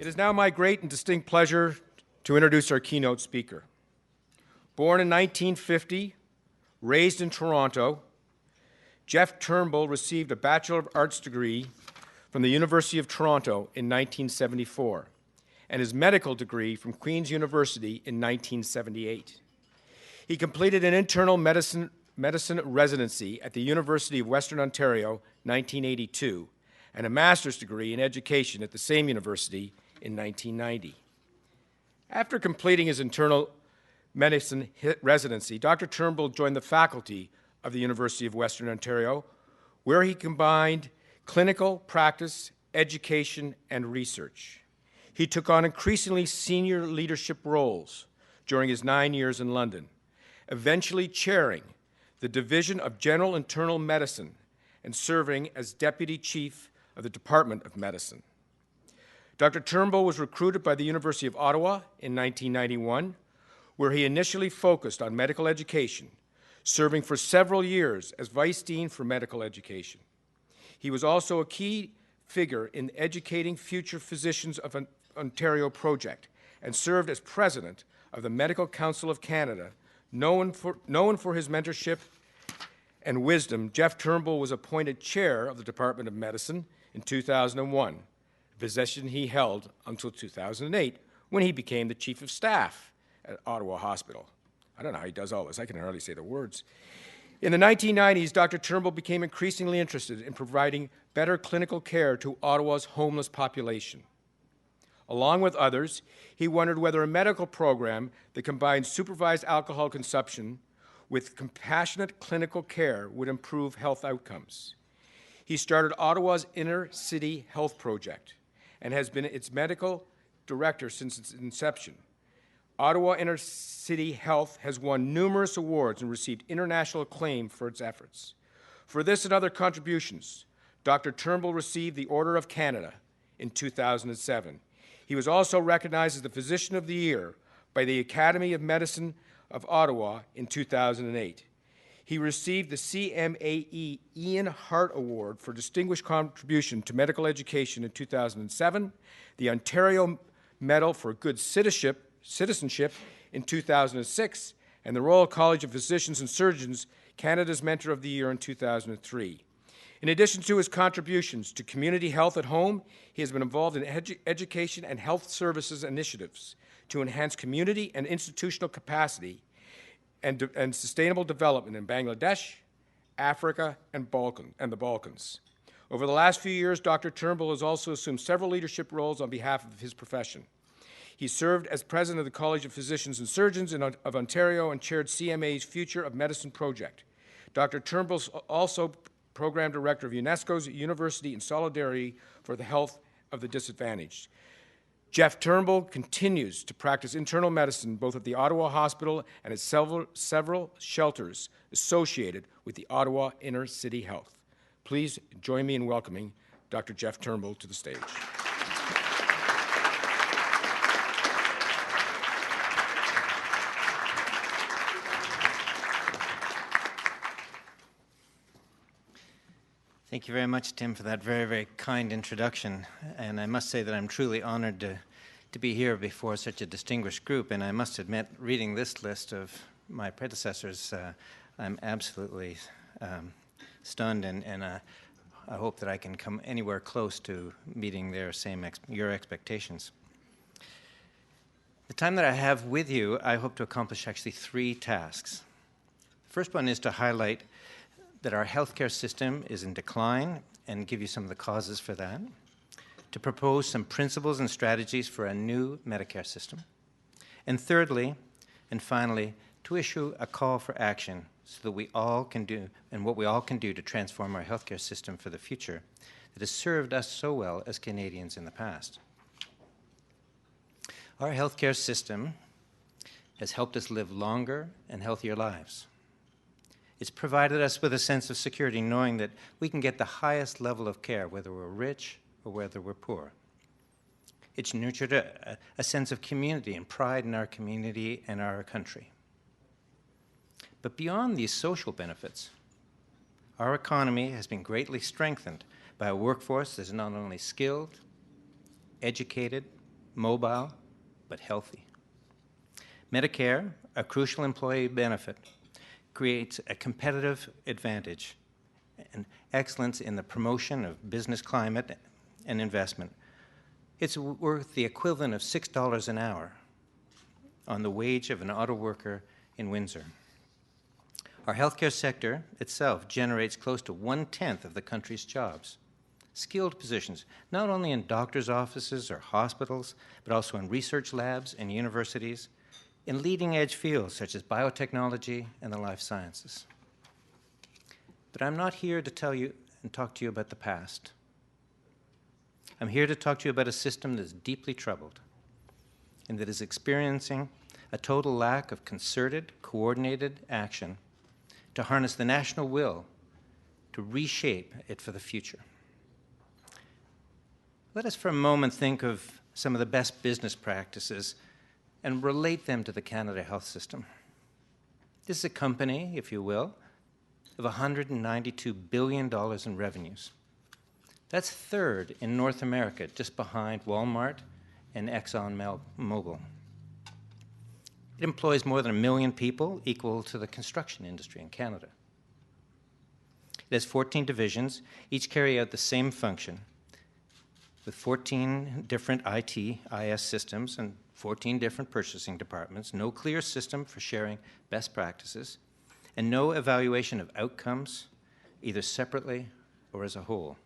It is now my great and distinct pleasure to introduce our keynote speaker. Born in 1950, raised in Toronto, Jeff Turnbull received a Bachelor of Arts degree from the University of Toronto in 1974 and his medical degree from Queen's University in 1978. He completed an internal medicine residency at the University of Western Ontario, 1982, and a master's degree in education at the same university in 1990. After completing his internal medicine residency, Dr. Turnbull joined the faculty of the University of Western Ontario, where he combined clinical practice, education, and research. He took on increasingly senior leadership roles during his 9 years in London, eventually chairing the Division of General Internal Medicine and serving as Deputy Chief of the Department of Medicine. Dr. Turnbull was recruited by the University of Ottawa in 1991, where he initially focused on medical education, serving for several years as Vice Dean for Medical Education. He was also a key figure in educating future physicians of Ontario project and served as president of the Medical Council of Canada. Known for his mentorship and wisdom, Jeff Turnbull was appointed chair of the Department of Medicine in 2001, a position he held until 2008, when he became the chief of staff at Ottawa Hospital. I don't know how he does all this. I can hardly say the words. In the 1990s, Dr. Turnbull became increasingly interested in providing better clinical care to Ottawa's homeless population. Along with others, he wondered whether a medical program that combined supervised alcohol consumption with compassionate clinical care would improve health outcomes. He started Ottawa's Inner City Health Project and has been its medical director since its inception. Ottawa Inner City Health has won numerous awards and received international acclaim for its efforts. For this and other contributions, Dr. Turnbull received the Order of Canada in 2007. He was also recognized as the Physician of the Year by the Academy of Medicine of Ottawa in 2008. He received the CMAE Ian Hart Award for Distinguished Contribution to Medical Education in 2007, the Ontario Medal for Good Citizenship in 2006, and the Royal College of Physicians and Surgeons Canada's Mentor of the Year in 2003. In addition to his contributions to community health at home, he has been involved in education and health services initiatives to enhance community and institutional capacity and sustainable development in Bangladesh, Africa, and the Balkans. Over the last few years, Dr. Turnbull has also assumed several leadership roles on behalf of his profession. He served as president of the College of Physicians and Surgeons of Ontario and chaired CMA's Future of Medicine project. Dr. Turnbull is also program director of UNESCO's University in Solidarity for the Health of the Disadvantaged. Jeff Turnbull continues to practice internal medicine both at the Ottawa Hospital and at several shelters associated with the Ottawa Inner City Health. Please join me in welcoming Dr. Jeff Turnbull to the stage. Thank you very much, Tim, for that very, very kind introduction. And I must say that I'm truly honored to be here before such a distinguished group. And I must admit, reading this list of my predecessors, I'm absolutely stunned, and I hope that I can come anywhere close to meeting your expectations. The time that I have with you, I hope to accomplish actually 3 tasks. The first one is to highlight that our healthcare system is in decline and give you some of the causes for that, to propose some principles and strategies for a new Medicare system, and thirdly, and finally, to issue a call for action so that we all can do, and what we all can do to transform our healthcare system for the future that has served us so well as Canadians in the past. Our healthcare system has helped us live longer and healthier lives. It's provided us with a sense of security, knowing that we can get the highest level of care, whether we're rich or whether we're poor. It's nurtured a sense of community and pride in our community and our country. But beyond these social benefits, our economy has been greatly strengthened by a workforce that is not only skilled, educated, mobile, but healthy. Medicare, a crucial employee benefit, creates a competitive advantage and excellence in the promotion of business climate and investment. It's worth the equivalent of $6 an hour on the wage of an auto worker in Windsor. Our healthcare sector itself generates close to 1/10 of the country's jobs. Skilled positions, not only in doctors' offices or hospitals, but also in research labs and universities, in leading-edge fields such as biotechnology and the life sciences. But I'm not here to tell you and talk to you about the past. I'm here to talk to you about a system that's deeply troubled and that is experiencing a total lack of concerted, coordinated action to harness the national will to reshape it for the future. Let us for a moment think of some of the best business practices and relate them to the Canada health system. This is a company, if you will, of $192 billion in revenues. That's third in North America, just behind Walmart and ExxonMobil. It employs more than 1 million people, equal to the construction industry in Canada. It has 14 divisions, each carry out the same function, with 14 different IS systems and 14 different purchasing departments, no clear system for sharing best practices, and no evaluation of outcomes, either separately or as a whole.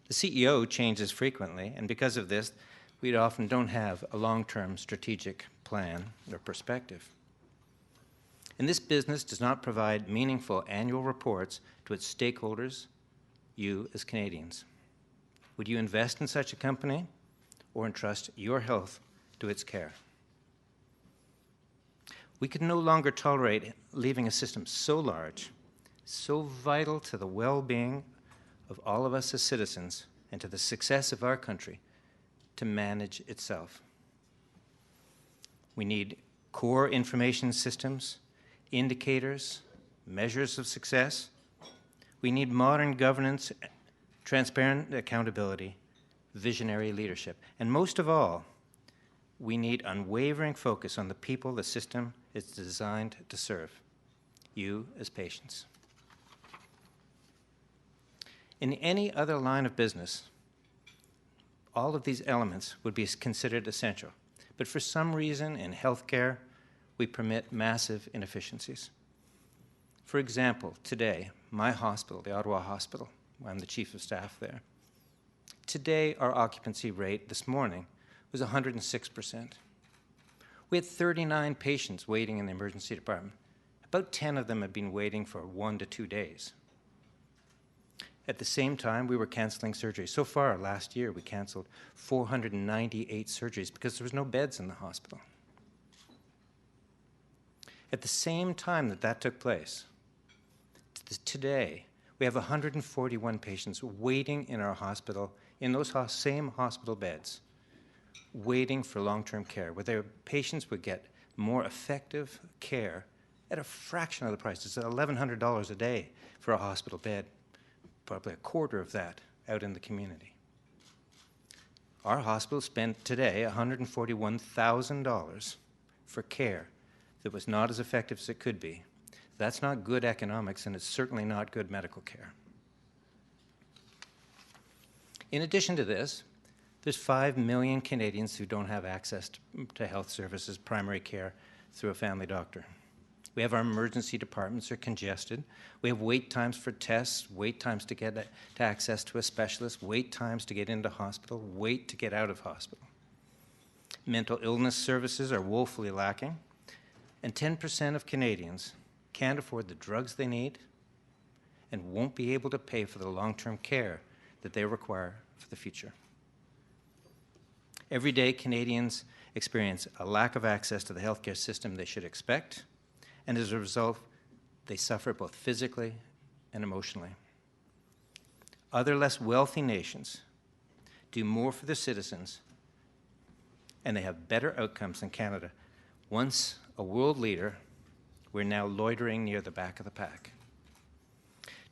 The CEO changes frequently, and because of this, we often don't have a long-term strategic plan or perspective. And this business does not provide meaningful annual reports to its stakeholders, you as Canadians. Would you invest in such a company or entrust your health to its care? We can no longer tolerate leaving a system so large, so vital to the well-being of all of us as citizens and to the success of our country, to manage itself. We need core information systems, indicators, measures of success. We need modern governance, transparent accountability, visionary leadership. And most of all, we need unwavering focus on the people the system is designed to serve, you as patients. In any other line of business, all of these elements would be considered essential. But for some reason in healthcare, we permit massive inefficiencies. For example, today, my hospital, the Ottawa Hospital, I'm the chief of staff there. Today, our occupancy rate this morning was 106%. We had 39 patients waiting in the emergency department. About 10 of them had been waiting for 1 to 2 days. At the same time, we were canceling surgeries. So far, last year, we canceled 498 surgeries because there was no beds in the hospital. At the same time that took place, today, we have 141 patients waiting in our hospital, in those same hospital beds, waiting for long-term care, where their patients would get more effective care at a fraction of the price. It's $1,100 a day for a hospital bed, probably a quarter of that out in the community. Our hospital spent today $141,000 for care that was not as effective as it could be. That's not good economics, and it's certainly not good medical care. In addition to this, there's 5 million Canadians who don't have access to health services, primary care, through a family doctor. We have our emergency departments are congested. We have wait times for tests, wait times to get to access to a specialist, wait times to get into hospital, wait to get out of hospital. Mental illness services are woefully lacking, and 10% of Canadians can't afford the drugs they need and won't be able to pay for the long-term care that they require for the future. Every day, Canadians experience a lack of access to the healthcare system they should expect, and as a result, they suffer both physically and emotionally. Other less wealthy nations do more for their citizens, and they have better outcomes than Canada. Once a world leader, we're now loitering near the back of the pack.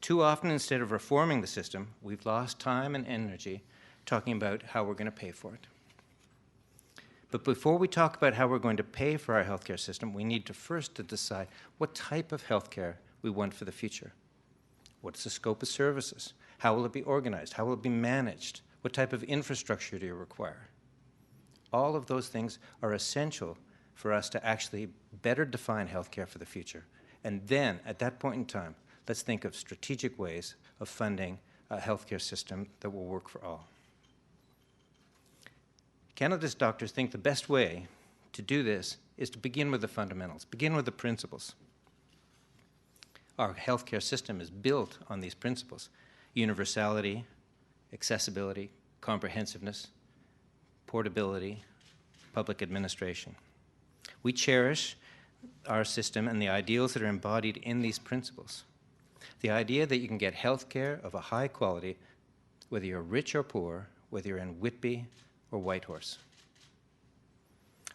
Too often, instead of reforming the system, we've lost time and energy talking about how we're going to pay for it. But before we talk about how we're going to pay for our healthcare system, we need to first decide what type of healthcare we want for the future. What's the scope of services? How will it be organized? How will it be managed? What type of infrastructure do you require? All of those things are essential for us to actually better define healthcare for the future. And then, at that point in time, let's think of strategic ways of funding a healthcare system that will work for all. Canada's doctors think the best way to do this is to begin with the fundamentals, begin with the principles. Our healthcare system is built on these principles: universality, accessibility, comprehensiveness, portability, public administration. We cherish our system and the ideals that are embodied in these principles. The idea that you can get healthcare of a high quality, whether you're rich or poor, whether you're in Whitby or Whitehorse.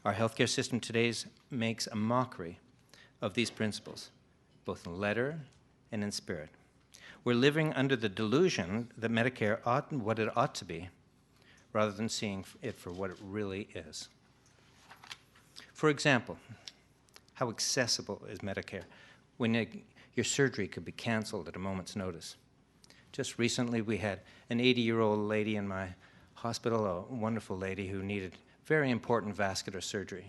Our healthcare system today makes a mockery of these principles, both in letter and in spirit. We're living under the delusion that Medicare ought what it ought to be, rather than seeing it for what it really is. For example, how accessible is Medicare when your surgery could be canceled at a moment's notice? Just recently, we had an 80-year-old lady in my hospital, a wonderful lady who needed very important vascular surgery.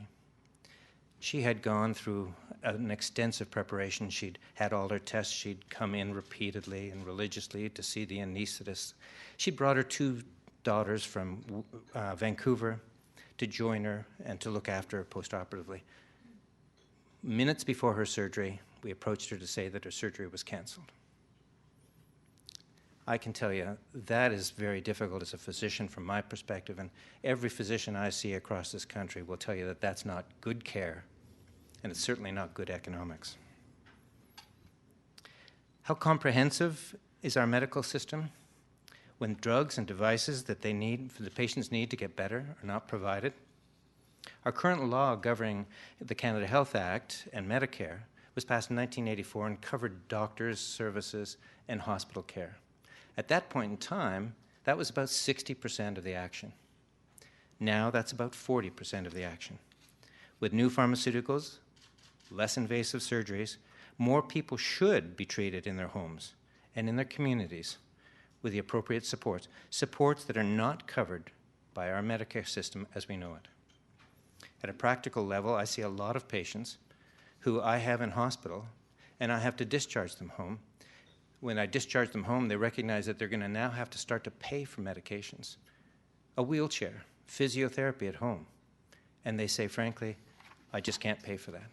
She had gone through an extensive preparation. She'd had all her tests. She'd come in repeatedly and religiously to see the anesthetist. She'd brought her 2 daughters from Vancouver to join her and to look after her postoperatively. Minutes before her surgery, we approached her to say that her surgery was canceled. I can tell you that is very difficult as a physician from my perspective, and every physician I see across this country will tell you that that's not good care, and it's certainly not good economics. How comprehensive is our medical system when drugs and devices that they need, the patients need to get better, are not provided? Our current law governing the Canada Health Act and Medicare was passed in 1984 and covered doctors, services, and hospital care. At that point in time, that was about 60% of the action. Now that's about 40% of the action. With new pharmaceuticals, less invasive surgeries, more people should be treated in their homes and in their communities with the appropriate supports that are not covered by our Medicare system as we know it. At a practical level, I see a lot of patients who I have in hospital, and I have to discharge them home. When I discharge them home, they recognize that they're going to now have to start to pay for medications, a wheelchair, physiotherapy at home. And they say, frankly, I just can't pay for that.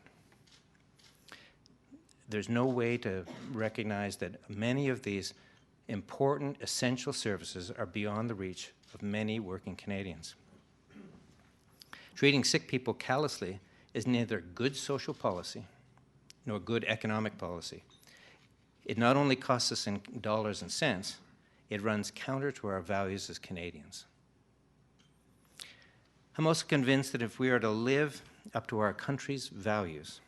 There's no way to recognize that many of these important, essential services are beyond the reach of many working Canadians. Treating sick people callously is neither good social policy nor good economic policy. It not only costs us in dollars and cents, it runs counter to our values as Canadians. I'm also convinced that if we are to live up to our country's values,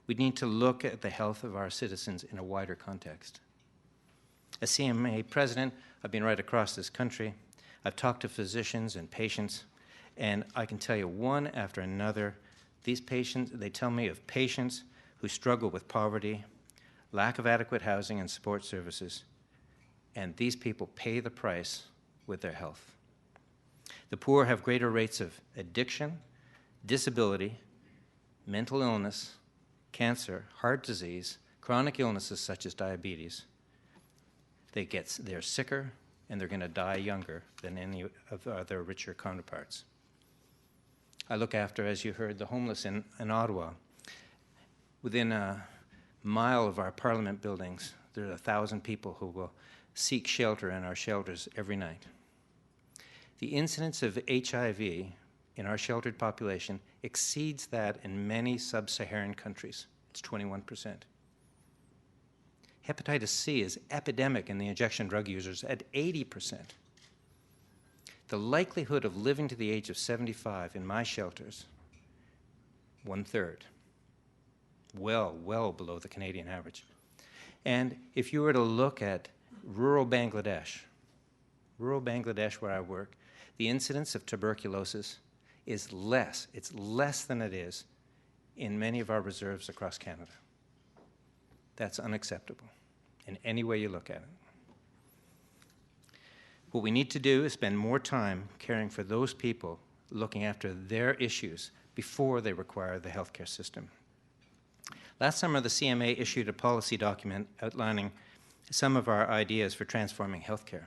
we need to look at the health of our citizens in a wider context. As CMA president, I've been right across this country. I've talked to physicians and patients, and I can tell you one after another, these patients, they tell me of patients who struggle with poverty, lack of adequate housing and support services, and these people pay the price with their health. The poor have greater rates of addiction, disability, mental illness, cancer, heart disease, chronic illnesses such as diabetes. They're sicker, and they're going to die younger than any of their richer counterparts. I look after, as you heard, the homeless in Ottawa. Within a mile of our Parliament buildings, there are 1,000 people who will seek shelter in our shelters every night. The incidence of HIV in our sheltered population exceeds that in many sub-Saharan countries. It's 21%. Hepatitis C is epidemic in the injection drug users at 80%. The likelihood of living to the age of 75 in my shelters, 1/3. Well below the Canadian average. And if you were to look at rural Bangladesh where I work, the incidence of tuberculosis is less. It's less than it is in many of our reserves across Canada. That's unacceptable in any way you look at it. What we need to do is spend more time caring for those people, looking after their issues before they require the healthcare system. Last summer, the CMA issued a policy document outlining some of our ideas for transforming healthcare,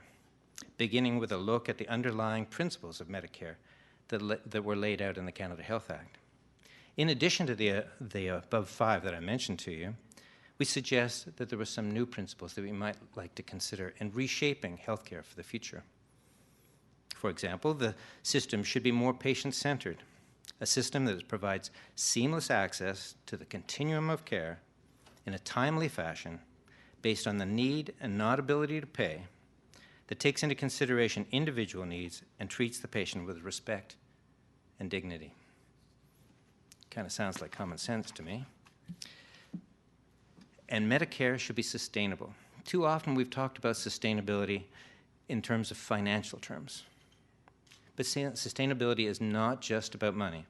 beginning with a look at the underlying principles of Medicare that were laid out in the Canada Health Act. In addition to the above 5 that I mentioned to you, we suggest that there were some new principles that we might like to consider in reshaping healthcare for the future. For example, the system should be more patient-centered, a system that provides seamless access to the continuum of care in a timely fashion based on the need and not ability to pay, that takes into consideration individual needs and treats the patient with respect and dignity. Kind of sounds like common sense to me. And Medicare should be sustainable. Too often we've talked about sustainability in terms of financial terms. But sustainability is not just about money.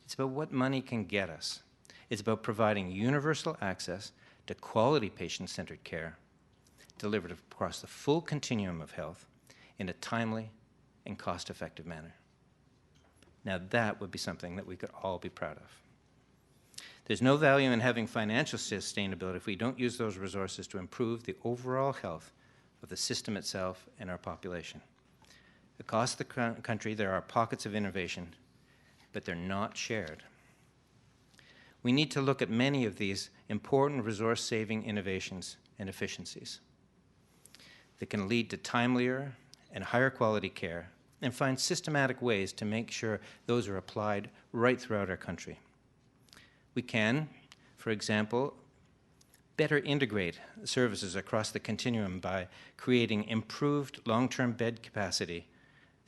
It's about what money can get us. It's about providing universal access to quality patient-centered care delivered across the full continuum of health in a timely and cost-effective manner. Now that would be something that we could all be proud of. There's no value in having financial sustainability if we don't use those resources to improve the overall health of the system itself and our population. Across the country, there are pockets of innovation, but they're not shared. We need to look at many of these important resource-saving innovations and efficiencies that can lead to timelier and higher quality care and find systematic ways to make sure those are applied right throughout our country. We can, for example, better integrate services across the continuum by creating improved long-term bed capacity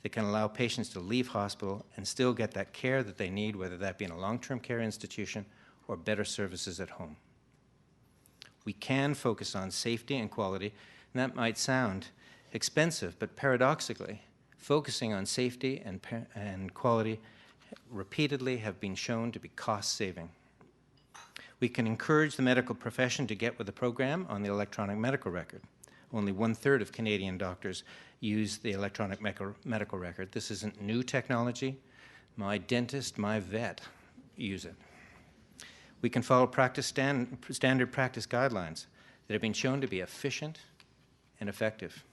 that can allow patients to leave hospital and still get that care that they need, whether that be in a long-term care institution or better services at home. We can focus on safety and quality, and that might sound expensive, but paradoxically, focusing on safety and quality repeatedly have been shown to be cost-saving. We can encourage the medical profession to get with the program on the electronic medical record. Only 1/3 of Canadian doctors use the electronic medical record. This isn't new technology. My dentist, my vet use it. We can follow standard practice guidelines that have been shown to be efficient and effective.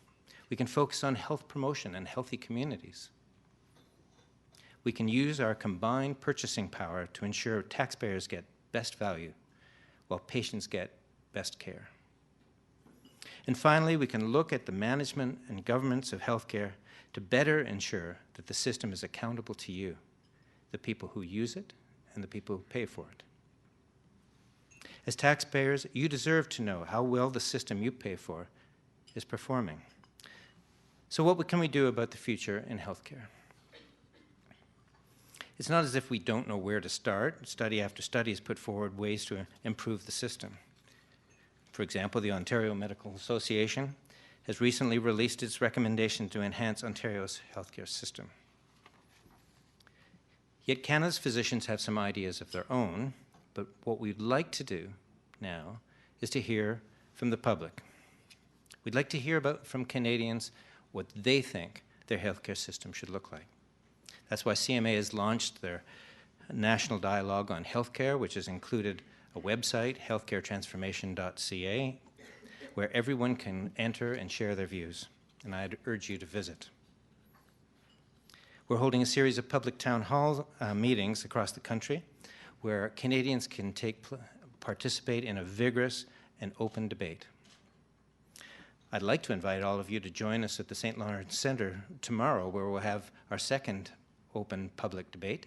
We can focus on health promotion and healthy communities. We can use our combined purchasing power to ensure taxpayers get best value while patients get best care. And finally, we can look at the management and governance of healthcare to better ensure that the system is accountable to you, the people who use it and the people who pay for it. As taxpayers, you deserve to know how well the system you pay for is performing. So what can we do about the future in healthcare? It's not as if we don't know where to start. Study after study has put forward ways to improve the system. For example, the Ontario Medical Association has recently released its recommendation to enhance Ontario's healthcare system. Yet Canada's physicians have some ideas of their own, but what we'd like to do now is to hear from the public. We'd like to hear from Canadians what they think their healthcare system should look like. That's why CMA has launched their national dialogue on healthcare, which has included a website, healthcaretransformation.ca, where everyone can enter and share their views, and I'd urge you to visit. We're holding a series of public town hall meetings across the country where Canadians can participate in a vigorous and open debate. I'd like to invite all of you to join us at the St. Lawrence Centre tomorrow, where we'll have our second open public debate.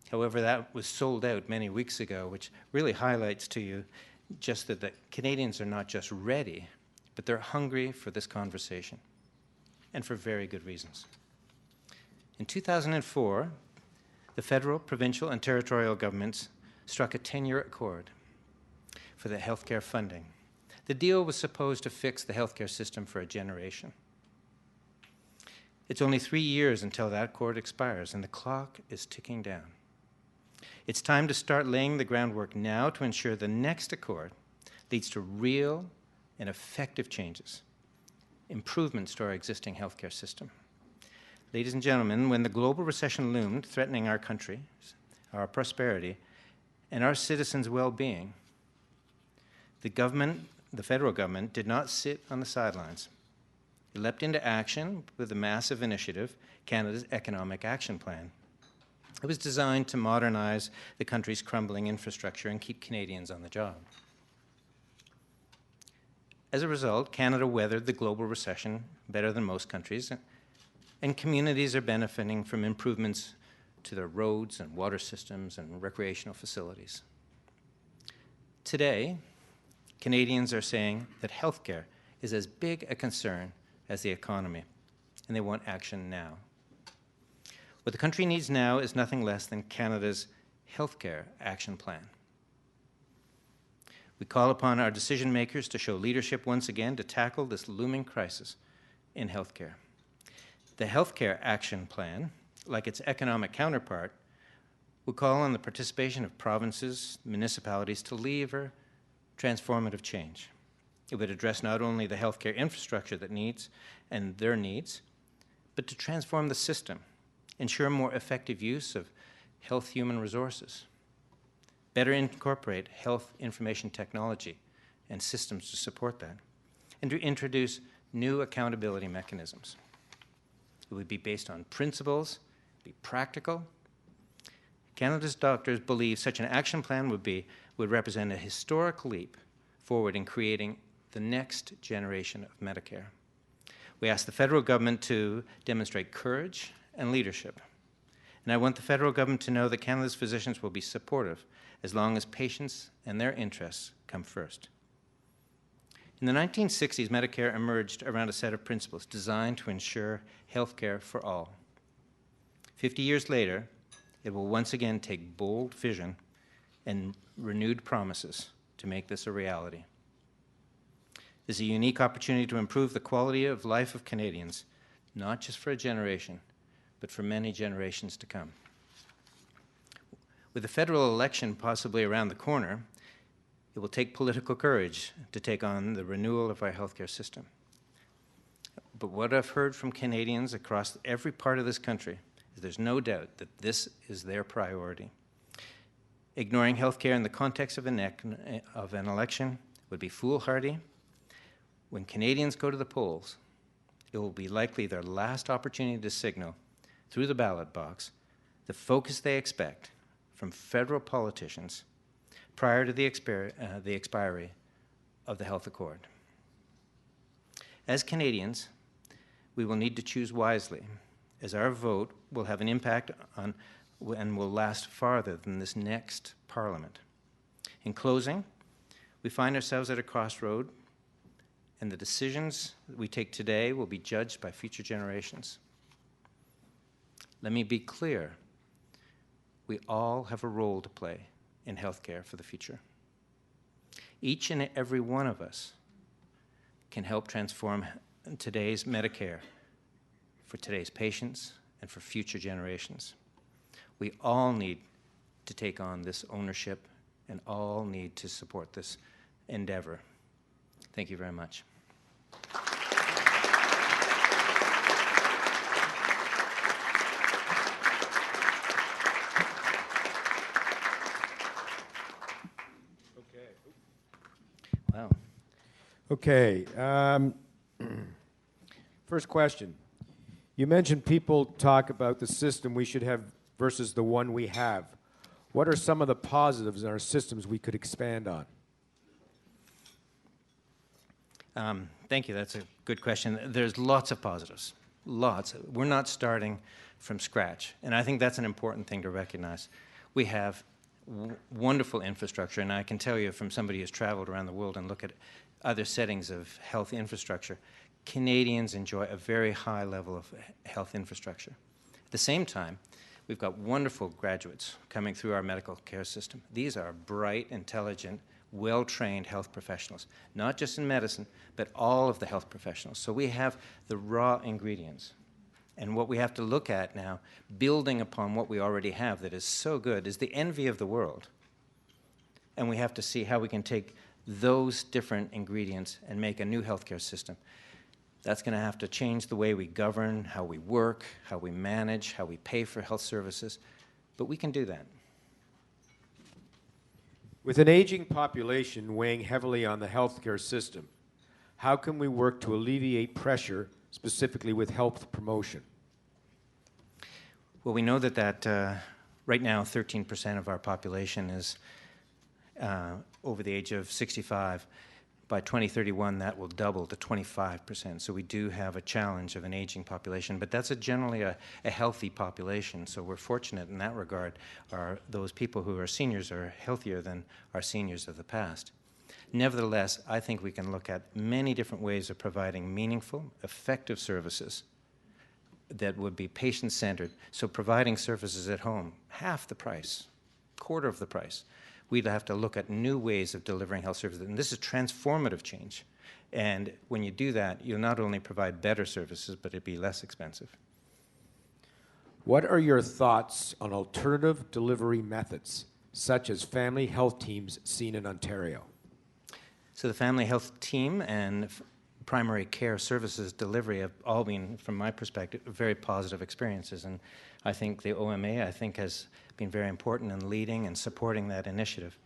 However, that was sold out many weeks ago, which really highlights to you just that Canadians are not just ready, but they're hungry for this conversation, and for very good reasons. In 2004, the federal, provincial, and territorial governments struck a 10-year accord for the healthcare funding. The deal was supposed to fix the healthcare system for a generation. It's only 3 years until that accord expires, and the clock is ticking down. It's time to start laying the groundwork now to ensure the next accord leads to real and effective changes, improvements to our existing healthcare system. Ladies and gentlemen, when the global recession loomed, threatening our country, our prosperity, and our citizens' well-being, the federal government, did not sit on the sidelines. It leapt into action with a massive initiative, Canada's Economic Action Plan. It was designed to modernize the country's crumbling infrastructure and keep Canadians on the job. As a result, Canada weathered the global recession better than most countries, and communities are benefiting from improvements to their roads and water systems and recreational facilities. Today, Canadians are saying that healthcare is as big a concern as the economy, and they want action now. What the country needs now is nothing less than Canada's Healthcare Action Plan. We call upon our decision makers to show leadership once again to tackle this looming crisis in healthcare. The Healthcare Action Plan, like its economic counterpart, would call on the participation of provinces, municipalities to lever transformative change. It would address not only the healthcare infrastructure that needs and their needs, but to transform the system, ensure more effective use of health human resources, better incorporate health information technology and systems to support that, and to introduce new accountability mechanisms. It would be based on principles, be practical. Canada's doctors believe such an action plan would represent a historic leap forward in creating the next generation of Medicare. We ask the federal government to demonstrate courage and leadership. And I want the federal government to know that Canada's physicians will be supportive as long as patients and their interests come first. In the 1960s, Medicare emerged around a set of principles designed to ensure health care for all. 50 years later, it will once again take bold vision and renewed promises to make this a reality. This is a unique opportunity to improve the quality of life of Canadians, not just for a generation, but for many generations to come. With the federal election possibly around the corner, it will take political courage to take on the renewal of our healthcare system. But what I've heard from Canadians across every part of this country is there's no doubt that this is their priority. Ignoring healthcare in the context of an election would be foolhardy. When Canadians go to the polls, it will be likely their last opportunity to signal through the ballot box the focus they expect from federal politicians prior to the expiry of the Health Accord. As Canadians, we will need to choose wisely, as our vote will have an impact on and will last farther than this next Parliament. In closing, we find ourselves at a crossroad, and the decisions that we take today will be judged by future generations. Let me be clear. We all have a role to play in healthcare for the future. Each and every one of us can help transform today's Medicare for today's patients and for future generations. We all need to take on this ownership and all need to support this endeavor. Thank you very much. Wow. Okay. First question. You mentioned people talk about the system we should have versus the one we have. What are some of the positives in our systems we could expand on? Thank you. That's a good question. There's lots of positives. Lots. We're not starting from scratch. And I think that's an important thing to recognize. We have wonderful infrastructure, and I can tell you from somebody who's traveled around the world and look at other settings of health infrastructure, Canadians enjoy a very high level of health infrastructure. At the same time, we've got wonderful graduates coming through our medical care system. These are bright, intelligent, well-trained health professionals, not just in medicine, but all of the health professionals. So we have the raw ingredients. And what we have to look at now, building upon what we already have that is so good, is the envy of the world. And we have to see how we can take those different ingredients and make a new healthcare system. That's going to have to change the way we govern, how we work, how we manage, how we pay for health services. But we can do that. With an aging population weighing heavily on the healthcare system, how can we work to alleviate pressure, specifically with health promotion? Well, we know that right now 13% of our population is over the age of 65. By 2031, that will double to 25%. So we do have a challenge of an aging population, but that's generally a healthy population. So we're fortunate in that regard. Those people who are seniors are healthier than our seniors of the past. Nevertheless, I think we can look at many different ways of providing meaningful, effective services that would be patient-centered. So providing services at home, half the price, quarter of the price. We'd have to look at new ways of delivering health services. And this is transformative change. And when you do that, you'll not only provide better services, but it'd be less expensive. What are your thoughts on alternative delivery methods, such as family health teams seen in Ontario? So the family health team and primary care services delivery have all been, from my perspective, very positive experiences. And I think the OMA, has been very important in leading and supporting that initiative.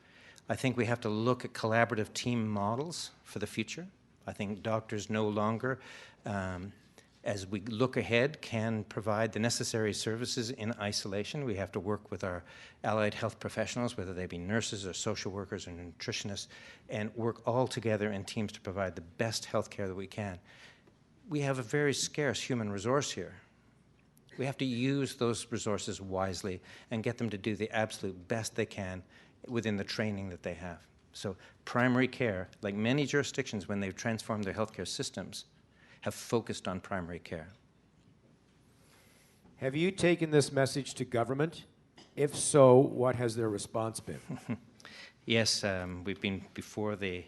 I think we have to look at collaborative team models for the future. I think doctors no longer, as we look ahead, can provide the necessary services in isolation. We have to work with our allied health professionals, whether they be nurses or social workers or nutritionists, and work all together in teams to provide the best health care that we can. We have a very scarce human resource here. We have to use those resources wisely and get them to do the absolute best they can within the training that they have. So primary care, like many jurisdictions when they've transformed their healthcare systems, have focused on primary care. Have you taken this message to government? If so, what has their response been? Yes, we've been before the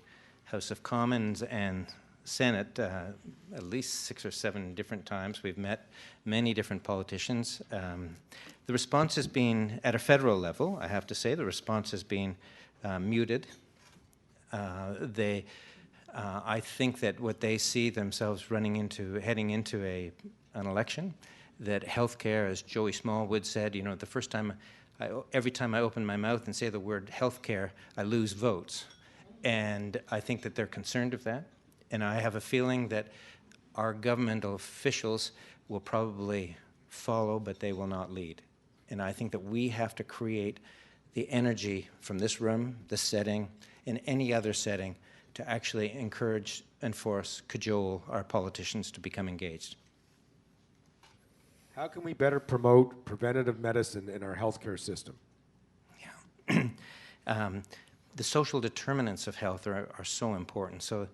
House of Commons and Senate at least 6 or 7 different times. We've met many different politicians. The response has been, at a federal level, I have to say, the response has been muted. I think that what they see themselves heading into an election, that healthcare, as Joey Smallwood said, the first time, every time I open my mouth and say the word healthcare, I lose votes. And I think that they're concerned of that. And I have a feeling that our governmental officials will probably follow, but they will not lead. And I think that we have to create the energy from this room, this setting, and any other setting to actually encourage, enforce, cajole our politicians to become engaged. How can we better promote preventative medicine in our healthcare system? Yeah. The social determinants of health are so important. So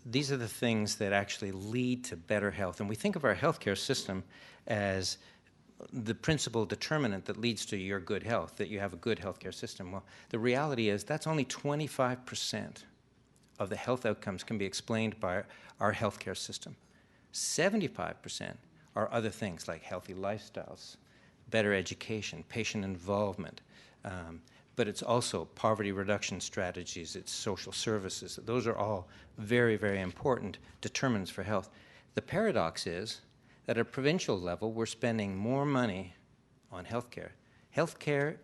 these are the things that actually lead to better health. And we think of our healthcare system as the principal determinant that leads to your good health, that you have a good healthcare system. Well, the reality is that's only 25% of the health outcomes can be explained by our healthcare system. 75% are other things like healthy lifestyles, better education, patient involvement, but it's also poverty reduction strategies, it's social services. Those are all very, very important determinants for health. The paradox is that at a provincial level, we're spending more money on healthcare. Healthcare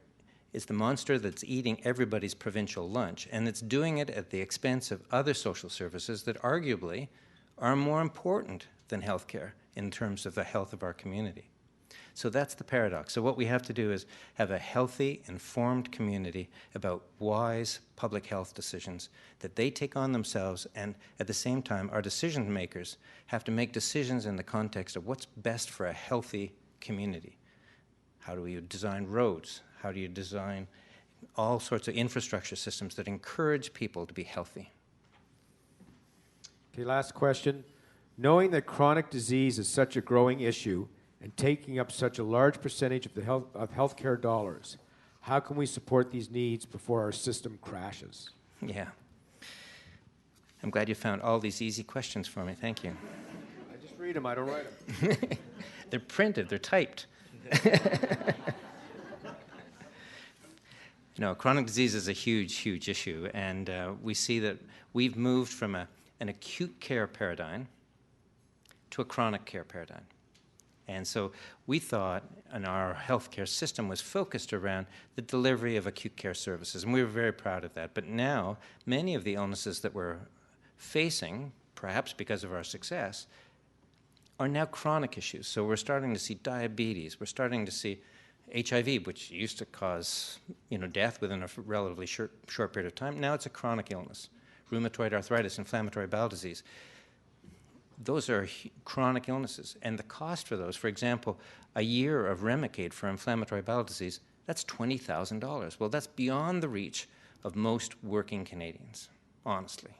is the monster that's eating everybody's provincial lunch, and it's doing it at the expense of other social services that arguably are more important than healthcare in terms of the health of our community. So that's the paradox. So what we have to do is have a healthy, informed community about wise public health decisions that they take on themselves, and at the same time, our decision makers have to make decisions in the context of what's best for a healthy community. How do you design roads? How do you design all sorts of infrastructure systems that encourage people to be healthy? Okay, last question. Knowing that chronic disease is such a growing issue and taking up such a large percentage of the healthcare dollars, how can we support these needs before our system crashes? Yeah. I'm glad you found all these easy questions for me. Thank you. I just read them, I don't write them. They're printed, they're typed. No, chronic disease is a huge, huge issue, and we see that we've moved from an acute care paradigm to a chronic care paradigm. And so we thought, and our healthcare system was focused around the delivery of acute care services, and we were very proud of that. But now, many of the illnesses that we're facing, perhaps because of our success, are now chronic issues. So we're starting to see diabetes, we're starting to see HIV, which used to cause death within a relatively short period of time. Now it's a chronic illness. Rheumatoid arthritis, inflammatory bowel disease. Those are chronic illnesses. And the cost for those, for example, a year of Remicade for inflammatory bowel disease, that's $20,000. Well, that's beyond the reach of most working Canadians, honestly.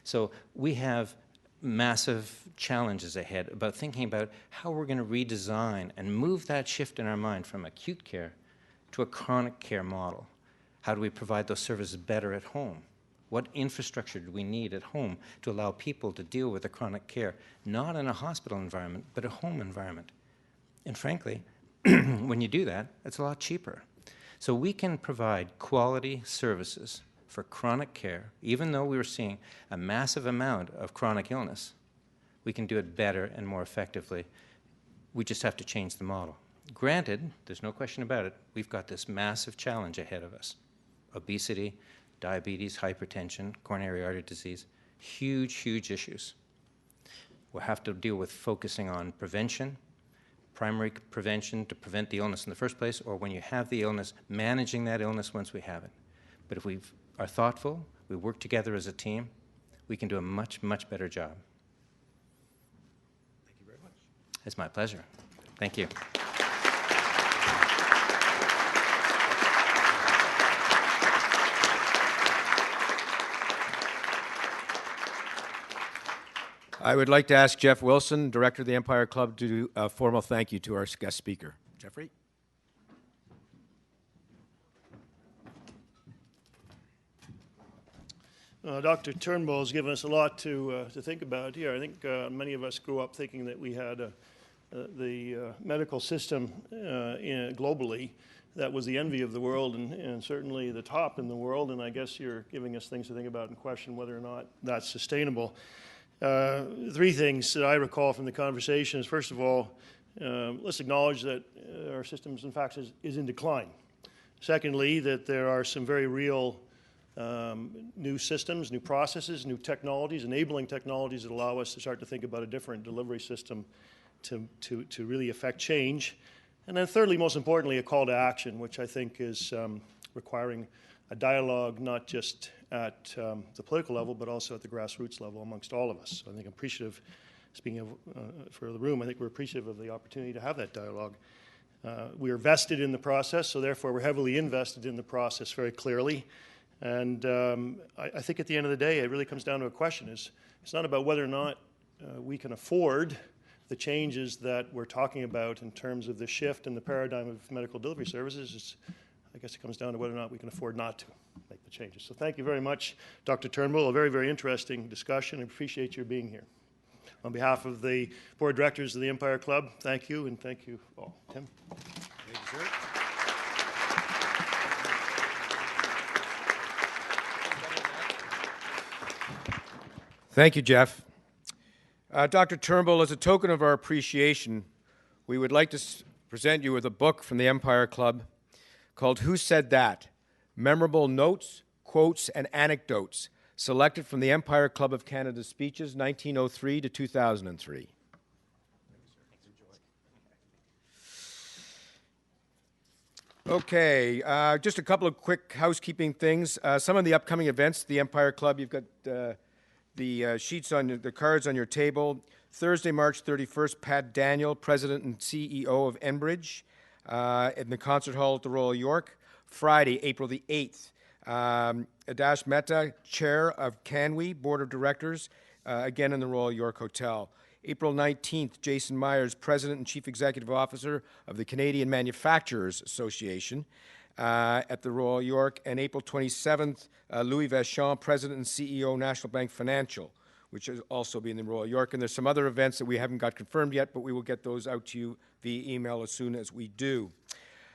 So we have massive challenges ahead about thinking about how we're going to redesign and move that shift in our mind from acute care to a chronic care model. How do we provide those services better at home? What infrastructure do we need at home to allow people to deal with the chronic care, not in a hospital environment, but a home environment? And frankly, when you do that, it's a lot cheaper. So we can provide quality services for chronic care, even though we were seeing a massive amount of chronic illness. We can do it better and more effectively. We just have to change the model. Granted, there's no question about it, we've got this massive challenge ahead of us. Obesity, diabetes, hypertension, coronary artery disease, huge, huge issues. We'll have to deal with focusing on prevention, primary prevention to prevent the illness in the first place, or when you have the illness, managing that illness once we have it. But if we are thoughtful, we work together as a team, we can do a much, much better job. Thank you very much. It's my pleasure. Thank you. I would like to ask Jeff Wilson, Director of the Empire Club, to do a formal thank you to our guest speaker. Jeffrey? Dr. Turnbull has given us a lot to think about here. I think many of us grew up thinking that we had the medical system globally that was the envy of the world and certainly the top in the world, and I guess you're giving us things to think about and question whether or not that's sustainable. Three things that I recall from the conversation is, first of all, let's acknowledge that our systems, in fact, is in decline. Secondly, that there are some very real new systems, new processes, new technologies, enabling technologies that allow us to start to think about a different delivery system to really affect change. And then thirdly, most importantly, a call to action, which I think is requiring a dialogue not just at the political level, but also at the grassroots level amongst all of us. So I think I'm appreciative, speaking for the room, I think we're appreciative of the opportunity to have that dialogue. We are vested in the process, so therefore we're heavily invested in the process very clearly. And I think at the end of the day, it really comes down to a question. It's not about whether or not we can afford the changes that we're talking about in terms of the shift in the paradigm of medical delivery services. I guess it comes down to whether or not we can afford not to make the changes. So thank you very much, Dr. Turnbull. A very, very interesting discussion. I appreciate your being here. On behalf of the board of directors of the Empire Club, thank you, and thank you all. Tim? Thank you, sir. Thank you, Jeff. Dr. Turnbull, as a token of our appreciation, we would like to present you with a book from the Empire Club called Who Said That? Memorable Notes, Quotes, and Anecdotes, selected from the Empire Club of Canada's speeches, 1903 to 2003. Okay, just a couple of quick housekeeping things. Some of the upcoming events, the Empire Club, you've got the sheets on the cards on your table. Thursday, March 31st, Pat Daniel, President and CEO of Enbridge, in the Concert Hall at the Royal York. Friday, April the 8th, Adash Mehta, Chair of Canwi, Board of Directors, again in the Royal York Hotel. April 19th, Jason Myers, President and Chief Executive Officer of the Canadian Manufacturers Association at the Royal York. And April 27th, Louis Vachon, President and CEO, National Bank Financial, which will also be in the Royal York. And there's some other events that we haven't got confirmed yet, but we will get those out to you via email as soon as we do.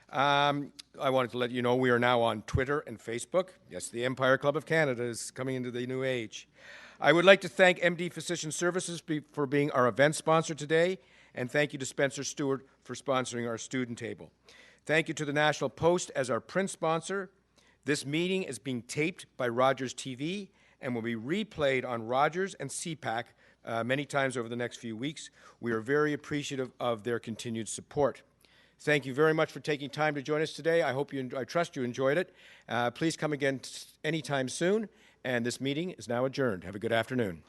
I wanted to let you know we are now on Twitter and Facebook. Yes, the Empire Club of Canada is coming into the new age. I would like to thank MD Physician Services for being our event sponsor today, and thank you to Spencer Stewart for sponsoring our student table. Thank you to the National Post as our print sponsor. This meeting is being taped by Rogers TV and will be replayed on Rogers and CPAC many times over the next few weeks. We are very appreciative of their continued support. Thank you very much for taking time to join us today. I trust you enjoyed it. Please come again anytime soon. And this meeting is now adjourned. Have a good afternoon.